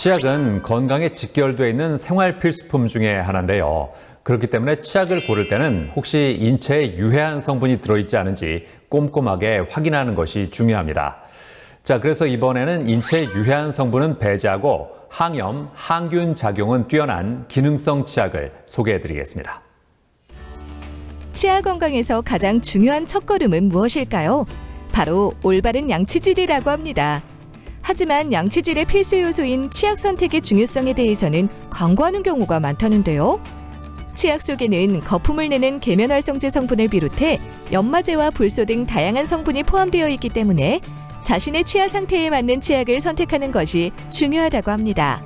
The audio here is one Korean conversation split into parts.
치약은 건강에 직결되어 있는 생활 필수품 중에 하나인데요. 그렇기 때문에 치약을 고를 때는 혹시 인체에 유해한 성분이 들어있지 않은지 꼼꼼하게 확인하는 것이 중요합니다. 자, 그래서 이번에는 인체에 유해한 성분은 배제하고 항염, 항균 작용은 뛰어난 기능성 치약을 소개해드리겠습니다. 치아 건강에서 가장 중요한 첫걸음은 무엇일까요? 바로 올바른 양치질이라고 합니다. 하지만 양치질의 필수 요소인 치약 선택의 중요성에 대해서는 간과하는 경우가 많다는데요. 치약 속에는 거품을 내는 계면활성제 성분을 비롯해 연마제와 불소 등 다양한 성분이 포함되어 있기 때문에 자신의 치아 상태에 맞는 치약을 선택하는 것이 중요하다고 합니다.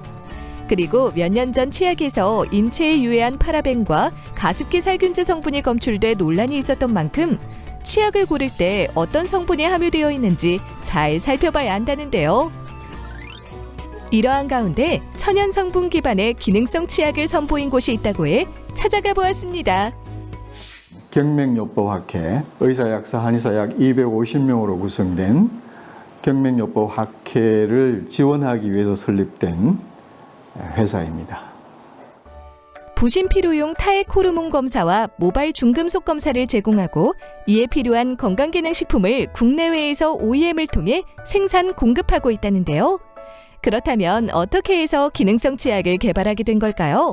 그리고 몇 년 전 치약에서 인체에 유해한 파라벤과 가습기 살균제 성분이 검출돼 논란이 있었던 만큼 치약을 고를 때 어떤 성분이 함유되어 있는지 잘 살펴봐야 한다는데요. 이러한 가운데 천연 성분 기반의 기능성 치약을 선보인 곳이 있다고 해 찾아가 보았습니다. 경맹요법학회 의사약사 한의사 약 250명으로 구성된 경맹요법학회를 지원하기 위해서 설립된 회사입니다. 부신필요용 타액 호르몬 검사와 모발 중금속 검사를 제공하고 이에 필요한 건강기능식품을 국내외에서 OEM을 통해 생산, 공급하고 있다는데요. 그렇다면 어떻게 해서 기능성 치약을 개발하게 된 걸까요?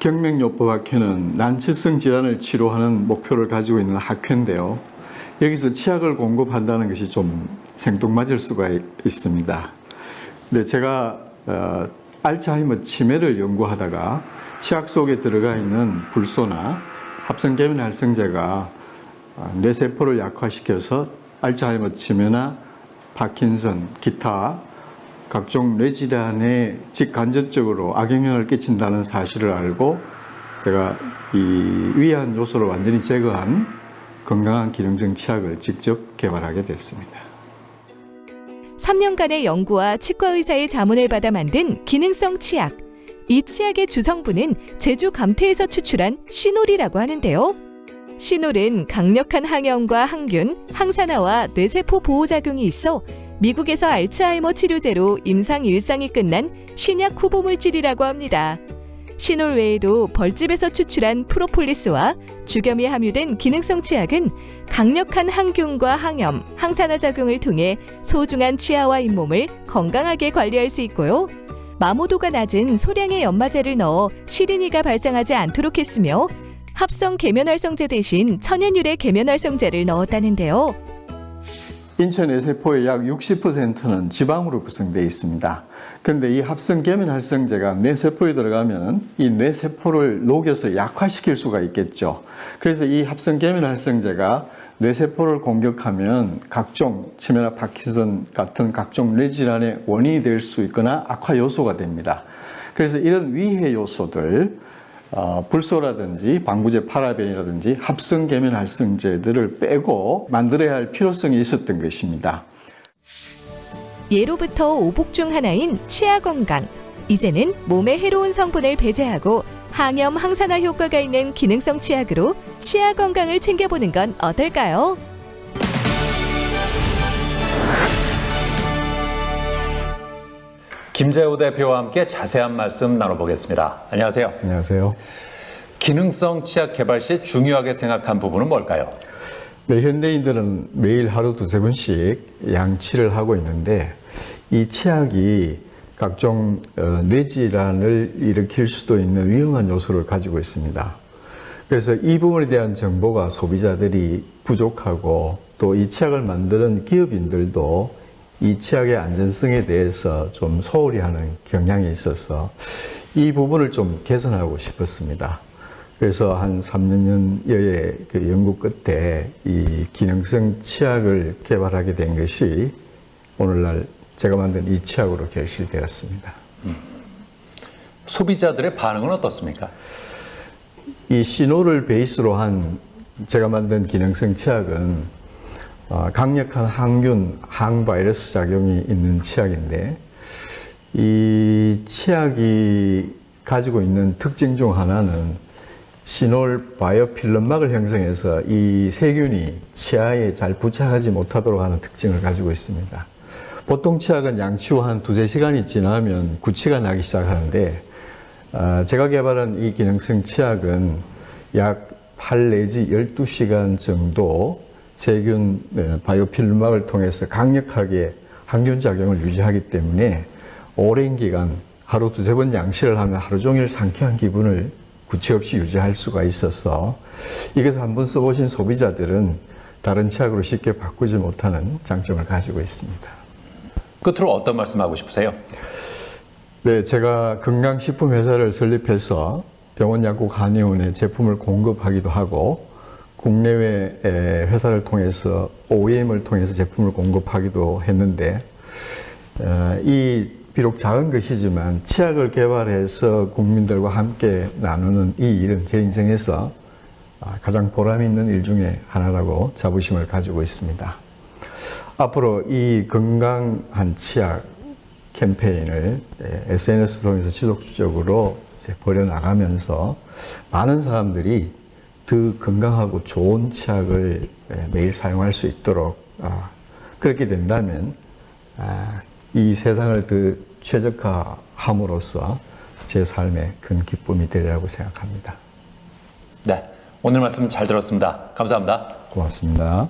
경맹요법학회는 난치성 질환을 치료하는 목표를 가지고 있는 학회인데요. 여기서 치약을 공급한다는 것이 좀 생뚱맞을 수가 있습니다. 근데 제가 알츠하이머 치매를 연구하다가 치약 속에 들어가 있는 불소나 합성계면활성제가 뇌세포를 약화시켜서 알츠하이머 치매나 파킨슨, 기타 각종 뇌질환에 직간접적으로 악영향을 끼친다는 사실을 알고 제가 이 위한 요소를 완전히 제거한 건강한 기능성 치약을 직접 개발하게 됐습니다. 3년간의 연구와 치과 의사의 자문을 받아 만든 기능성 치약. 이 치약의 주성분은 제주 감태에서 추출한 시놀이라고 하는데요. 시놀은 강력한 항염과 항균, 항산화와 뇌세포 보호작용이 있어 미국에서 알츠하이머 치료제로 임상 1상이 끝난 신약 후보 물질이라고 합니다. 시놀 외에도 벌집에서 추출한 프로폴리스와 주겸이 함유된 기능성 치약은 강력한 항균과 항염, 항산화 작용을 통해 소중한 치아와 잇몸을 건강하게 관리할 수 있고요. 마모도가 낮은 소량의 연마제를 넣어 시린이가 발생하지 않도록 했으며 합성 계면활성제 대신 천연유래 계면활성제를 넣었다는데요. 인체 뇌세포의 약 60%는 지방으로 구성되어 있습니다. 그런데 이 합성 계면활성제가 뇌세포에 들어가면 이 뇌세포를 녹여서 약화시킬 수가 있겠죠. 그래서 이 합성 계면활성제가 뇌세포를 공격하면 각종 치매나 파킨슨 같은 각종 뇌질환의 원인이 될 수 있거나 악화 요소가 됩니다. 그래서 이런 위해 요소들, 불소라든지 방부제 파라벤이라든지 합성 계면활성제들을 빼고 만들어야 할 필요성이 있었던 것입니다. 예로부터 오복 중 하나인 치아 건강. 이제는 몸에 해로운 성분을 배제하고 항염, 항산화 효과가 있는 기능성 치약으로 치아 건강을 챙겨보는 건 어떨까요? 김재호 대표와 함께 자세한 말씀 나눠보겠습니다. 안녕하세요. 안녕하세요. 기능성 치약 개발 시 중요하게 생각한 부분은 뭘까요? 네, 현대인들은 매일 하루 두세 번씩 양치를 하고 있는데 이 치약이 각종 뇌질환을 일으킬 수도 있는 위험한 요소를 가지고 있습니다. 그래서 이 부분에 대한 정보가 소비자들이 부족하고 또 이 치약을 만드는 기업인들도 이 치약의 안전성에 대해서 좀 소홀히 하는 경향이 있어서 이 부분을 좀 개선하고 싶었습니다. 그래서 한 3년여의 그 연구 끝에 이 기능성 치약을 개발하게 된 것이 오늘날 제가 만든 이 치약으로 결실되었습니다. 소비자들의 반응은 어떻습니까? 이 시놀을 베이스로 한 제가 만든 기능성 치약은 강력한 항균, 항바이러스 작용이 있는 치약인데 이 치약이 가지고 있는 특징 중 하나는 시놀 바이오필름막을 형성해서 이 세균이 치아에 잘 부착하지 못하도록 하는 특징을 가지고 있습니다. 보통 치약은 양치 후 한 2-3시간이 지나면 구취가 나기 시작하는데 제가 개발한 이 기능성 치약은 약 8 내지 12시간 정도 세균 바이오필름막을 통해서 강력하게 항균 작용을 유지하기 때문에 오랜 기간 하루 2-3번 양치를 하면 하루 종일 상쾌한 기분을 구취 없이 유지할 수가 있어서 이것을 한번 써보신 소비자들은 다른 치약으로 쉽게 바꾸지 못하는 장점을 가지고 있습니다. 끝으로 어떤 말씀하고 싶으세요? 네, 제가 건강식품회사를 설립해서 병원약국한의원에 제품을 공급하기도 하고 국내외 회사를 통해서 OEM을 통해서 제품을 공급하기도 했는데 이 비록 작은 것이지만 치약을 개발해서 국민들과 함께 나누는 이 일은 제 인생에서 가장 보람 있는 일 중에 하나라고 자부심을 가지고 있습니다. 앞으로 이 건강한 치약 캠페인을 SNS 통해서 지속적으로 벌여나가면서 많은 사람들이 더 건강하고 좋은 치약을 매일 사용할 수 있도록 그렇게 된다면 이 세상을 더 최적화함으로써 제 삶에 큰 기쁨이 되리라고 생각합니다. 네, 오늘 말씀 잘 들었습니다. 감사합니다. 고맙습니다.